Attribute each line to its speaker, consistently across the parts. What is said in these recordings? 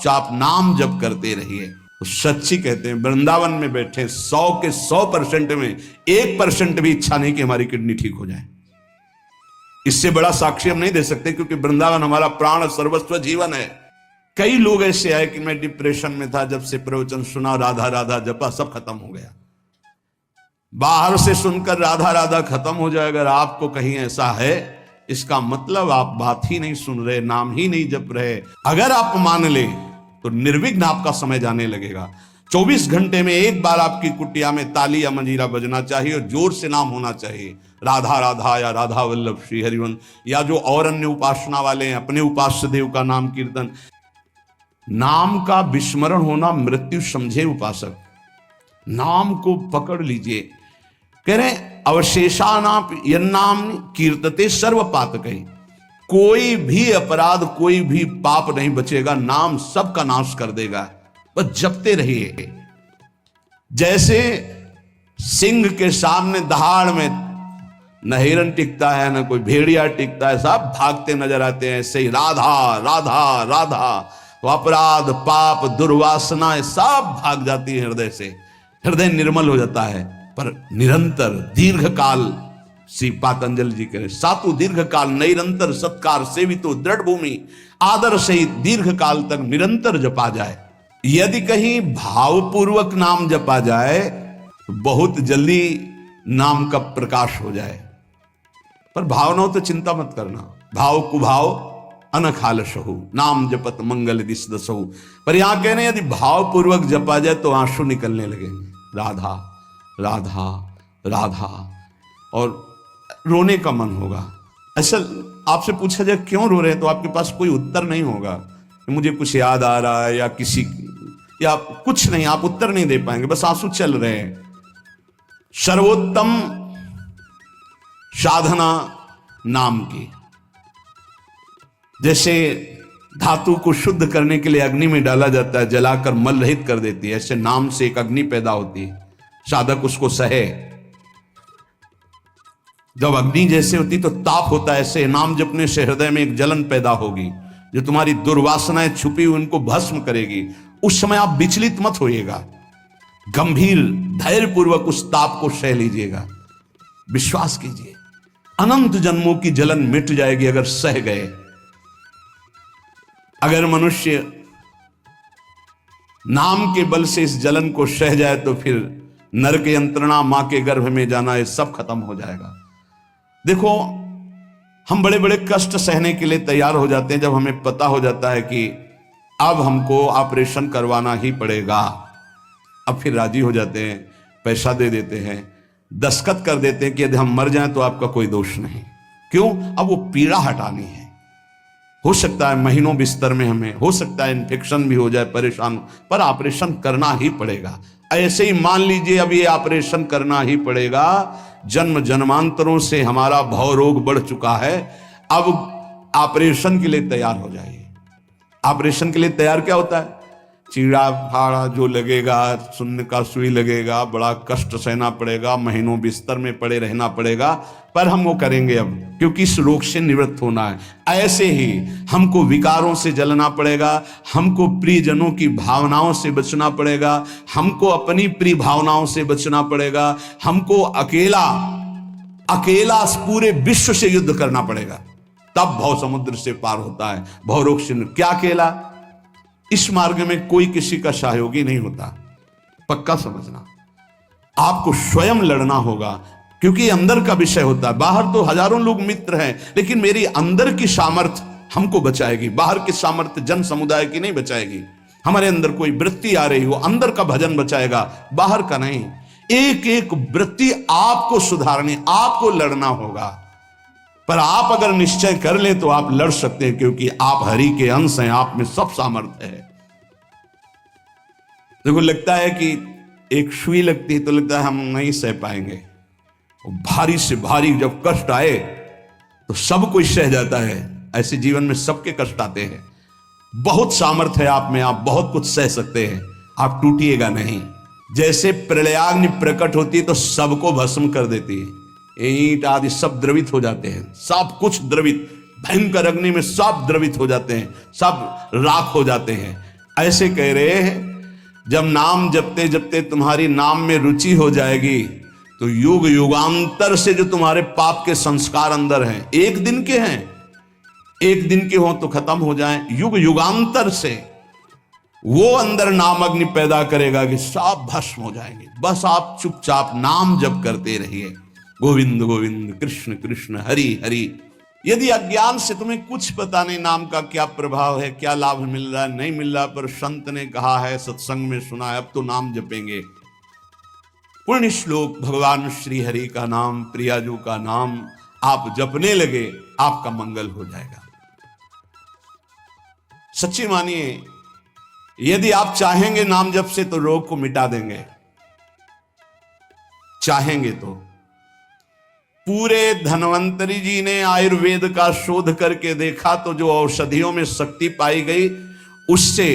Speaker 1: आप नाम जप करते रहिए। तो सच्ची कहते हैं वृंदावन में बैठे 100 के 100% में 1% भी इच्छा नहीं कि हमारी किडनी ठीक हो जाए। इससे बड़ा साक्षी हम नहीं दे सकते, क्योंकि वृंदावन हमारा प्राण सर्वस्व जीवन है। कई लोग ऐसे आए कि मैं डिप्रेशन में था, जब से प्रवचन सुना राधा राधा जपा सब खत्म हो गया। बाहर से सुनकर राधा राधा खत्म हो जाए, अगर आपको कहीं ऐसा है इसका मतलब आप बात ही नहीं सुन रहे, नाम ही नहीं जप रहे। अगर आप मान ले तो निर्विघ्न आपका समय जाने लगेगा। 24 घंटे में एक बार आपकी कुटिया में ताली या मंजीरा बजना चाहिए और जोर से नाम होना चाहिए, राधा राधा या राधा वल्लभ श्री हरिवंश, या जो और अन्य उपासना वाले हैं अपने उपास्य देव का नाम कीर्तन। नाम का विस्मरण होना मृत्यु समझे उपासक। नाम को पकड़ लीजिए। कह रहे अवशेषानाप यन्नाम कीर्तते सर्व पातकै, कोई भी अपराध कोई भी पाप नहीं बचेगा, नाम सबका नाश कर देगा। बस जपते रहिए। जैसे सिंह के सामने दहाड़ में न हिरन टिकता है न कोई भेड़िया टिकता है, सब भागते नजर आते हैं, ऐसे ही राधा राधा राधा तो अपराध पाप दुर्वासनाएं सब भाग जाती है हृदय से, हृदय निर्मल हो जाता है। पर निरंतर दीर्घ काल, श्री पातंजलि जी कह रहे सातु दीर्घ काल निरंतर सत्कार सेवितो दृढ़ भूमि, आदर सहित दीर्घ काल तक निरंतर जपा जाए। यदि कहीं भावपूर्वक नाम जपा जाए तो बहुत जल्दी नाम का प्रकाश हो जाए। पर भावनाओं तो चिंता मत करना, भाव कुभाव अनखालसहु नाम जपत मंगल दिस दसहु। पर यहां कह रहे हैं यदि भावपूर्वक जपा जाए तो आंसू निकलने लगेंगे, राधा राधा राधा, और रोने का मन होगा। असल आपसे पूछा जाए क्यों रो रहे हैं तो आपके पास कोई उत्तर नहीं होगा, मुझे कुछ याद आ रहा है या किसी या कुछ नहीं, आप उत्तर नहीं दे पाएंगे, बस आंसू चल रहे हैं। सर्वोत्तम साधना नाम की, जैसे धातु को शुद्ध करने के लिए अग्नि में डाला जाता है, जलाकर मल रहित कर देती है, ऐसे नाम से एक अग्नि पैदा होती है, साधक उसको सहे। जब अग्नि जैसे होती तो ताप होता है, ऐसे नाम जपने से हृदय में एक जलन पैदा होगी जो तुम्हारी दुर्वासनाएं छुपी हुई उनको भस्म करेगी। उस समय आप विचलित मत होइएगा, गंभीर धैर्यपूर्वक उस ताप को सह लीजिएगा। विश्वास कीजिए अनंत जन्मों की जलन मिट जाएगी अगर सह गए। अगर मनुष्य नाम के बल से इस जलन को सह जाए तो फिर नरक यंत्रणा, मां के गर्भ में जाना, ये सब खत्म हो जाएगा। देखो हम बड़े बड़े कष्ट सहने के लिए तैयार हो जाते हैं जब हमें पता हो जाता है कि अब हमको ऑपरेशन करवाना ही पड़ेगा। अब फिर राजी हो जाते हैं, पैसा दे देते हैं, दस्तखत कर देते हैं कि यदि हम मर जाएं तो आपका कोई दोष नहीं। क्यों? अब वो पीड़ा हटानी है। हो सकता है महीनों बिस्तर में हमें, हो सकता है इन्फेक्शन भी हो जाए, परेशान, पर ऑपरेशन करना ही पड़ेगा। ऐसे ही मान लीजिए अब ये ऑपरेशन करना ही पड़ेगा। जन्म जन्मांतरों से हमारा भव रोग बढ़ चुका है, अब ऑपरेशन के लिए तैयार हो जाइए। ऑपरेशन के लिए तैयार क्या होता है? चीड़ा फाड़ा जो लगेगा, सुन्न का सुई लगेगा, बड़ा कष्ट सहना पड़ेगा, महीनों बिस्तर में पड़े रहना पड़ेगा, पर हम वो करेंगे अब, क्योंकि इस रोग से निवृत्त होना है। ऐसे ही हमको विकारों से जलना पड़ेगा, हमको प्रियजनों की भावनाओं से बचना पड़ेगा, हमको अपनी प्रिय भावनाओं से बचना पड़ेगा, हमको अकेला पूरे विश्व से युद्ध करना पड़ेगा, तब भव समुद्र से पार होता है। भवरोग से क्या अकेला? इस मार्ग में कोई किसी का सहयोगी नहीं होता, पक्का समझना। आपको स्वयं लड़ना होगा, क्योंकि अंदर का विषय होता है। बाहर तो हजारों लोग मित्र हैं, लेकिन मेरी अंदर की सामर्थ्य हमको बचाएगी, बाहर की सामर्थ्य जन समुदाय की नहीं बचाएगी। हमारे अंदर कोई वृत्ति आ रही हो, अंदर का भजन बचाएगा, बाहर का नहीं। एक एक वृत्ति आपको सुधारनी, आपको लड़ना होगा। पर आप अगर निश्चय कर ले तो आप लड़ सकते हैं, क्योंकि आप हरि के अंश हैं, आप में सब सामर्थ्य है। देखो लगता है कि एक सुई लगती है तो लगता है हम नहीं सह पाएंगे, भारी से भारी जब कष्ट आए तो सब कोई सह जाता है। ऐसे जीवन में सबके कष्ट आते हैं। बहुत सामर्थ्य है आप में, आप बहुत कुछ सह सकते हैं, आप टूटिएगा नहीं। जैसे प्रलयाग्नि प्रकट होती है तो सबको भस्म कर देती है, ईंट आदि सब द्रवित हो जाते हैं, सब कुछ द्रवित, भयंकर अग्नि में सब द्रवित हो जाते हैं, सब राख हो जाते हैं। ऐसे कह रहे हैं जब नाम जपते जपते तुम्हारी नाम में रुचि हो जाएगी तो युग युगांतर से जो तुम्हारे पाप के संस्कार अंदर हैं, एक दिन के हैं, एक दिन के हो तो खत्म हो जाएं, युग युगांतर से वो अंदर नाम अग्नि पैदा करेगा कि सब भस्म हो जाएंगे। बस आप चुपचाप नाम जप करते रहिए, गोविंद गोविंद कृष्ण कृष्ण हरि हरि। यदि अज्ञान से तुम्हें कुछ पता नहीं नाम का क्या प्रभाव है, क्या लाभ मिल रहा है नहीं मिल रहा, पर संत ने कहा है, सत्संग में सुना है, अब तो नाम जपेंगे। पुण्य श्लोक भगवान श्री हरि का नाम, प्रियाजू का नाम आप जपने लगे, आपका मंगल हो जाएगा। सच्ची मानिए, यदि आप चाहेंगे नाम जप से तो रोग को मिटा देंगे, चाहेंगे तो। पूरे धन्वंतरी जी ने आयुर्वेद का शोध करके देखा तो जो औषधियों में शक्ति पाई गई उससे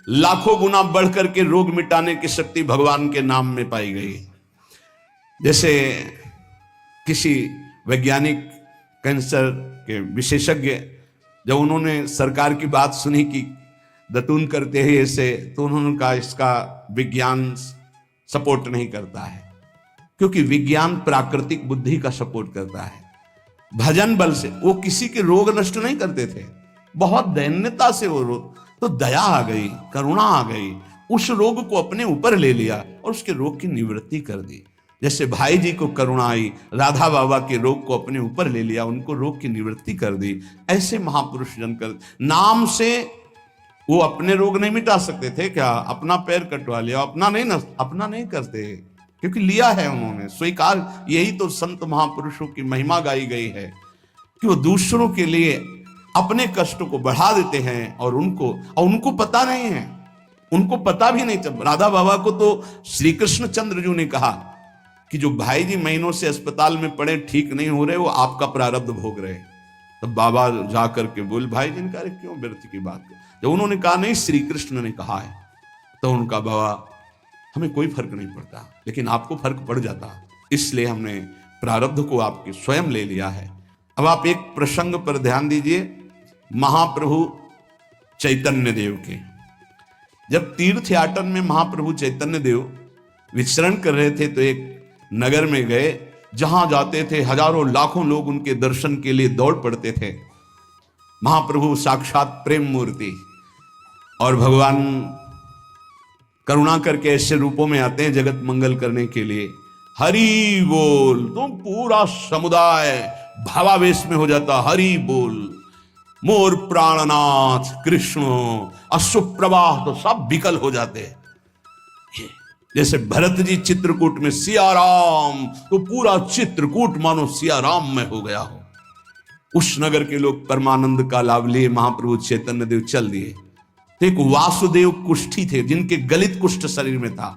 Speaker 1: लाखों गुना बढ़ करके रोग मिटाने की शक्ति भगवान के नाम में पाई गई। जैसे किसी वैज्ञानिक कैंसर के विशेषज्ञ जब उन्होंने सरकार की बात सुनी कि दतून करते हैं ऐसे, तो उन्होंने कहा इसका विज्ञान सपोर्ट नहीं करता है, क्योंकि विज्ञान प्राकृतिक बुद्धि का सपोर्ट करता है। भजन बल से वो किसी के रोग नष्ट नहीं करते थे, बहुत दैन्यता से वो रोग, तो दया आ गई, करुणा आ गई, उस रोग को अपने ऊपर ले लिया और उसके रोग की निवृत्ति कर दी। जैसे भाई जी को करुणा आई, राधा बाबा के रोग को अपने ऊपर ले लिया, उनको रोग की निवृत्ति कर दी। ऐसे महापुरुष जन कर नाम से वो अपने रोग नहीं मिटा सकते थे क्या? अपना पैर कटवा लिया, अपना नहीं करते, क्योंकि लिया है उन्होंने, स्वीकार। यही तो संत महापुरुषों की महिमा गाई गई है कि वो दूसरों के लिए अपने कष्ट को बढ़ा देते हैं और उनको पता नहीं है, उनको पता भी नहीं चल। राधा बाबा को तो श्री कृष्ण चंद्र जी ने कहा कि जो भाई जी महीनों से अस्पताल में पड़े, ठीक नहीं हो रहे, वो आपका प्रारब्ध भोग रहे। तब बाबा जाकर के बोल, भाई जी ने कहा क्यों व्यर्थ की बात। जब उन्होंने कहा नहीं श्री कृष्ण ने कहा है, तो उनका बाबा हमें कोई फर्क नहीं पड़ता, लेकिन आपको फर्क पड़ जाता, इसलिए हमने प्रारब्ध को आपके स्वयं ले लिया है। अब आप एक प्रसंग पर ध्यान दीजिए, महाप्रभु चैतन्य देव के। जब तीर्थ याटन में महाप्रभु चैतन्य देव विचरण कर रहे थे तो एक नगर में गए, जहां जाते थे हजारों लाखों लोग उनके दर्शन के लिए दौड़ पड़ते थे। महाप्रभु साक्षात प्रेम मूर्ति, और भगवान करुणा करके ऐसे रूपों में आते हैं जगत मंगल करने के लिए। हरि बोल, तुम पूरा समुदाय भावावेश में हो जाता, हरि बोल, मोर प्राणनाथ कृष्ण, अश्रुप्रवाह तो सब विकल हो जाते। जैसे भरत जी चित्रकूट में सिया राम, तो पूरा चित्रकूट मानो सिया राम में हो गया हो। उस नगर के लोग परमानंद का लाभ लिए, महाप्रभु चैतन्य देव चल दिए। तो एक वासुदेव कुष्ठी थे, जिनके गलित कुष्ठ शरीर में था,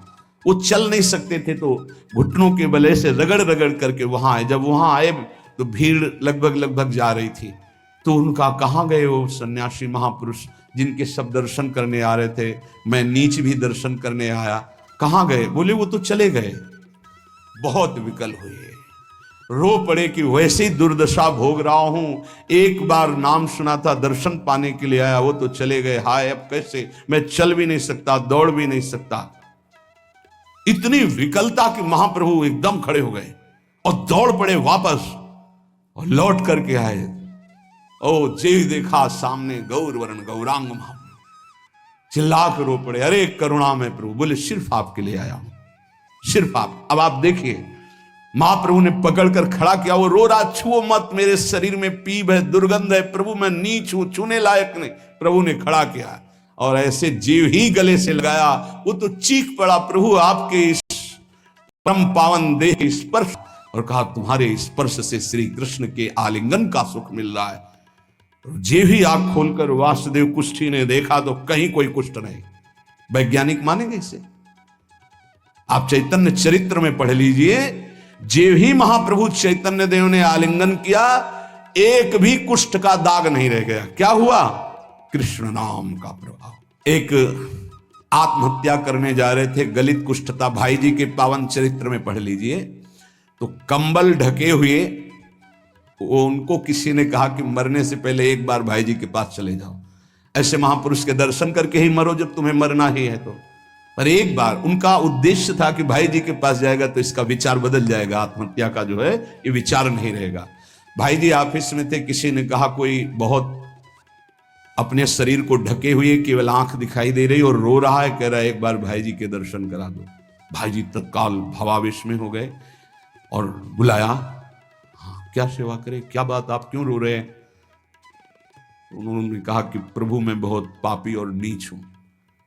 Speaker 1: वो चल नहीं सकते थे, तो घुटनों के बले से रगड़ रगड़ करके वहां आए। जब वहां आए तो भीड़ लगभग जा रही थी, तो उनका कहाँ गए वो सन्यासी महापुरुष जिनके सब दर्शन करने आ रहे थे, मैं नीच भी दर्शन करने आया, कहाँ गए? बोले वो तो चले गए। बहुत विकल हुए, रो पड़े कि वैसे ही दुर्दशा भोग रहा हूं, एक बार नाम सुना था, दर्शन पाने के लिए आया, वो तो चले गए, हाय अब कैसे, मैं चल भी नहीं सकता, दौड़ भी नहीं सकता। इतनी विकलता कि महाप्रभु एकदम खड़े हो गए और दौड़ पड़े वापस और लौट करके आए। ओ जे देखा सामने गौर वर्ण गौरांग महाप्रभु, चिल्ला कर रो पड़े, अरे करुणा में प्रभु। बोले सिर्फ आपके लिए आया हूं, सिर्फ आप। अब आप देखिए, महाप्रभु ने पकड़कर खड़ा किया, वो रो रहा, छुओ मत, मेरे शरीर में पीप है, दुर्गंध है, प्रभु मैं नीच हूं, छूने लायक नहीं। प्रभु ने खड़ा किया और ऐसे जीव ही गले से लगाया, वो तो चीख पड़ा, प्रभु आपके इस परम पावन देह स्पर्श, और कहा तुम्हारे स्पर्श से श्री कृष्ण के आलिंगन का सुख मिल रहा है। जीव ही आंख खोलकर वासुदेव कुष्ठी ने देखा तो कहीं कोई कुष्ठ नहीं। वैज्ञानिक मानेंगे इसे, आप चैतन्य चरित्र में पढ़ लीजिए, जेव ही महाप्रभु चैतन्य देव ने आलिंगन किया, एक भी कुष्ठ का दाग नहीं रह गया। क्या हुआ? कृष्ण नाम का प्रभाव। एक आत्महत्या करने जा रहे थे, गलित कुष्ठ था, भाई जी के पावन चरित्र में पढ़ लीजिए, तो कंबल ढके हुए वो, उनको किसी ने कहा कि मरने से पहले एक बार भाई जी के पास चले जाओ। ऐसे महापुरुष के दर्शन करके ही मरो जब तुम्हें मरना ही है तो। पर एक बार उनका उद्देश्य था कि भाई जी के पास जाएगा तो इसका विचार बदल जाएगा, आत्महत्या का जो है ये विचार नहीं रहेगा। भाई जी ऑफिस में थे, किसी ने कहा कोई बहुत अपने शरीर को ढके हुए केवल आंख दिखाई दे रही और रो रहा है, कह रहा है एक बार भाई जी के दर्शन करा दो। भाई जी तत्काल भावावेश में हो गए और बुलाया, हाँ क्या सेवा करे, क्या बात, आप क्यों रो रहे हैं? उन्होंने कहा कि प्रभु मैं बहुत पापी और नीच हूं।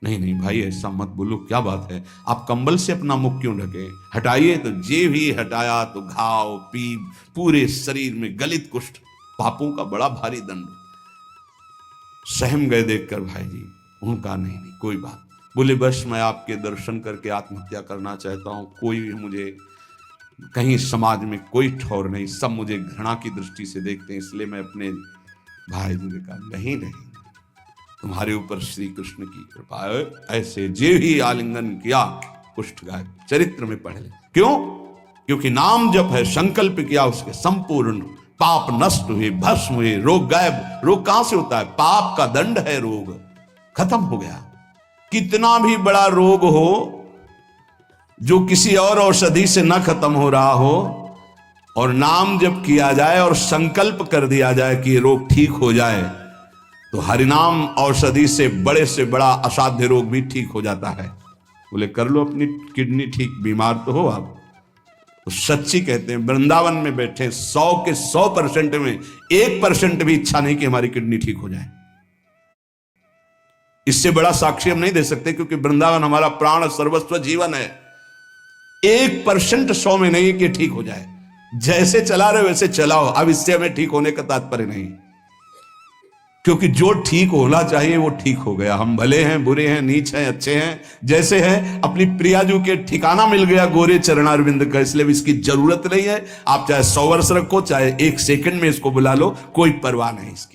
Speaker 1: नहीं नहीं भाई ऐसा मत बोलो, क्या बात है, आप कंबल से अपना मुख क्यों ढके, हटाइए। तो जे भी हटाया तो घाव पीप पूरे शरीर में, गलित कुष्ठ, पापों का बड़ा भारी दंड। सहम गए देखकर भाई जी। उनका नहीं नहीं कोई बात, बोले बस मैं आपके दर्शन करके आत्महत्या करना चाहता हूं, कोई भी मुझे कहीं समाज में कोई ठौर नहीं, सब मुझे घृणा की दृष्टि से देखते हैं, इसलिए मैं अपने भाई जी ने कहा नहीं नहीं तुम्हारे ऊपर श्री कृष्ण की कृपा है। ऐसे जे ही आलिंगन किया कुष्ठ गायब, चरित्र में पढ़ ले। क्यों? क्योंकि नाम जप है, संकल्प किया, उसके संपूर्ण पाप नष्ट हुए, भस्म हुए, रोग गायब। रोग कहां से होता है? पाप का दंड है रोग, खत्म हो गया। कितना भी बड़ा रोग हो जो किसी और औषधि से न खत्म हो रहा हो और नाम जब किया जाए और संकल्प कर दिया जाए कि ये रोग ठीक हो जाए, तो हरिनाम औषधि से बड़ा असाध्य रोग भी ठीक हो जाता है। बोले कर लो अपनी किडनी ठीक, बीमार तो हो आप। तो सच्ची कहते हैं वृंदावन में बैठे 100 के 100% में 1% भी इच्छा नहीं कि हमारी किडनी ठीक हो जाए। इससे बड़ा साक्षी हम नहीं दे सकते, क्योंकि वृंदावन हमारा प्राण सर्वस्व जीवन है। 1% 100 में नहीं कि ठीक हो जाए, जैसे चला रहे वैसे चलाओ। अब इससे हमें ठीक होने का तात्पर्य नहीं, क्योंकि जो ठीक होना चाहिए वो ठीक हो गया। हम भले हैं, बुरे हैं, नीच हैं, अच्छे हैं, जैसे हैं, अपनी प्रियाजू के ठिकाना मिल गया गोरे चरणारविंद का, इसलिए इसकी जरूरत नहीं है। आप चाहे 100 वर्ष रखो, चाहे 1 सेकंड में इसको बुला लो, कोई परवाह नहीं इसकी।